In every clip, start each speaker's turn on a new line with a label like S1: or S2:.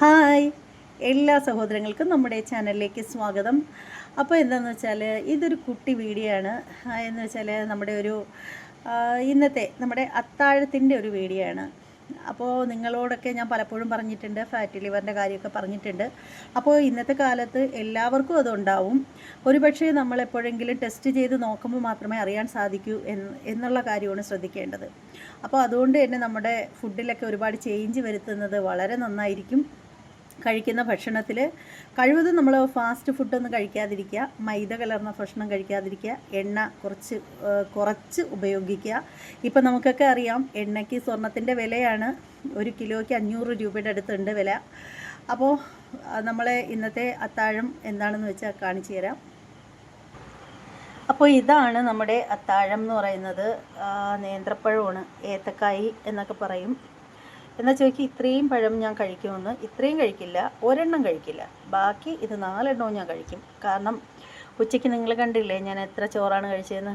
S1: Hi, എല്ലാ സഹോദരങ്ങൾക്കും നമ്മുടെ ചാനലിലേക്ക് സ്വാഗതം. അപ്പോൾ എന്താണെന്ന് വെച്ചാൽ ഇതൊരു കുട്ടി വീഡിയോ ആണ്. എന്ന് വെച്ചാൽ നമ്മുടെ ഒരു ഇന്നത്തെ നമ്മുടെ അത്താഴത്തിൻ്റെ ഒരു വീഡിയോ ആണ്. അപ്പോൾ നിങ്ങളോടൊക്കെ ഞാൻ പലപ്പോഴും പറഞ്ഞിട്ടുണ്ട്, ഫാറ്റി ലിവറിൻ്റെ കാര്യമൊക്കെ പറഞ്ഞിട്ടുണ്ട്. അപ്പോൾ ഇന്നത്തെ കാലത്ത് എല്ലാവർക്കും അതുണ്ടാവും. ഒരുപക്ഷെ നമ്മൾ എപ്പോഴെങ്കിലും ടെസ്റ്റ് ചെയ്ത് നോക്കുമ്പോൾ മാത്രമേ അറിയാൻ സാധിക്കൂ എന്നുള്ള കാര്യമാണ് ശ്രദ്ധിക്കേണ്ടത്. അപ്പോൾ അതുകൊണ്ട് തന്നെ നമ്മുടെ ഫുഡിലൊക്കെ ഒരുപാട് ചേഞ്ച് വരുത്തുന്നത് വളരെ നന്നായിരിക്കും. കഴിക്കുന്ന ഭക്ഷണത്തിൽ കഴിവതും നമ്മൾ ഫാസ്റ്റ് ഫുഡൊന്നും കഴിക്കാതിരിക്കുക, മൈദ കലർന്ന ഭക്ഷണം കഴിക്കാതിരിക്കുക, എണ്ണ കുറച്ച് ഉപയോഗിക്കുക. ഇപ്പം നമുക്കൊക്കെ അറിയാം, എണ്ണയ്ക്ക് സ്വർണത്തിൻ്റെ വിലയാണ്. ഒരു കിലോയ്ക്ക് 500 രൂപയുടെ അടുത്തുണ്ട് വില. അപ്പോൾ നമ്മളെ ഇന്നത്തെ അത്താഴം എന്താണെന്ന് വെച്ചാൽ കാണിച്ചു തരാം. അപ്പോൾ ഇതാണ് നമ്മുടെ അത്താഴം എന്ന് പറയുന്നത്. നേന്ത്രപ്പഴമാണ്, ഏത്തക്കായി എന്നൊക്കെ പറയും. എന്നാൽ ചോദിക്കുക ഇത്രയും പഴം ഞാൻ കഴിക്കുമെന്ന്. ഇത്രയും കഴിക്കില്ല, ഒരെണ്ണം കഴിക്കില്ല. ബാക്കി ഇത് 4 എണ്ണവും ഞാൻ കഴിക്കും. കാരണം ഉച്ചയ്ക്ക് നിങ്ങൾ കണ്ടില്ലേ ഞാൻ എത്ര ചോറാണ് കഴിച്ചതെന്ന്.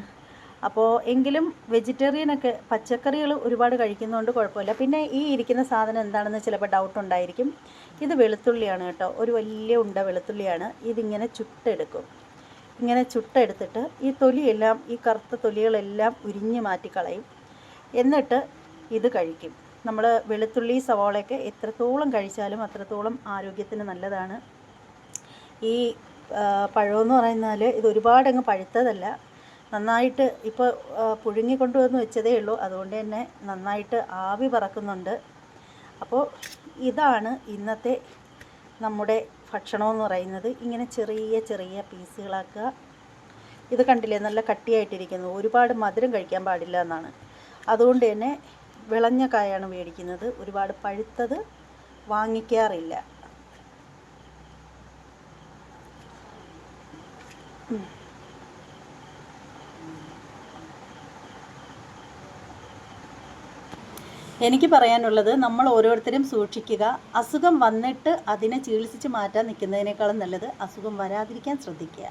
S1: അപ്പോൾ എങ്കിലും വെജിറ്റേറിയനൊക്കെ പച്ചക്കറികൾ ഒരുപാട് കഴിക്കുന്നതുകൊണ്ട് കുഴപ്പമില്ല. പിന്നെ ഈ ഇരിക്കുന്ന സാധനം എന്താണെന്ന് ചിലപ്പോൾ ഡൗട്ട് ഉണ്ടായിരിക്കും. ഇത് വെളുത്തുള്ളിയാണ് കേട്ടോ, ഒരു വലിയ ഉണ്ട വെളുത്തുള്ളിയാണ്. ഇതിങ്ങനെ ചുട്ടെടുക്കും. ഇങ്ങനെ ചുട്ടെടുത്തിട്ട് ഈ തൊലിയെല്ലാം, ഈ കറുത്ത തൊലികളെല്ലാം ഉരിഞ്ഞ് മാറ്റിക്കളയും. എന്നിട്ട് ഇത് കഴിക്കും. നമ്മൾ വെളുത്തുള്ളി സവാളയൊക്കെ എത്രത്തോളം കഴിച്ചാലും അത്രത്തോളം ആരോഗ്യത്തിന് നല്ലതാണ്. ഈ പഴമെന്ന് പറയുന്നാൽ ഇത് ഒരുപാടങ്ങ് പഴുത്തതല്ല, നന്നായിട്ട് ഇപ്പോൾ പുഴുങ്ങി കൊണ്ടുവന്ന് വെച്ചതേ ഉള്ളൂ. അതുകൊണ്ട് തന്നെ നന്നായിട്ട് ആവി പറക്കുന്നുണ്ട്. അപ്പോൾ ഇതാണ് ഇന്നത്തെ നമ്മുടെ ഭക്ഷണമെന്ന് പറയുന്നത്. ഇങ്ങനെ ചെറിയ ചെറിയ പീസുകളാക്കുക. ഇത് കണ്ടില്ലേ, നല്ല കട്ടിയായിട്ടിരിക്കുന്നു. ഒരുപാട് മധുരം കഴിക്കാൻ പാടില്ല എന്നാണ്. അതുകൊണ്ട് തന്നെ വിളഞ്ഞ കായാണ് മേടിക്കുന്നത്, ഒരുപാട് പഴുത്തത് വാങ്ങിക്കാറില്ല. എനിക്ക് പറയാനുള്ളത്, നമ്മൾ ഓരോരുത്തരും സൂക്ഷിക്കുക. അസുഖം വന്നിട്ട് അതിനെ ചികിത്സിച്ച് മാറ്റാൻ നിൽക്കുന്നതിനേക്കാളും നല്ലത് അസുഖം വരാതിരിക്കാൻ ശ്രദ്ധിക്കുക.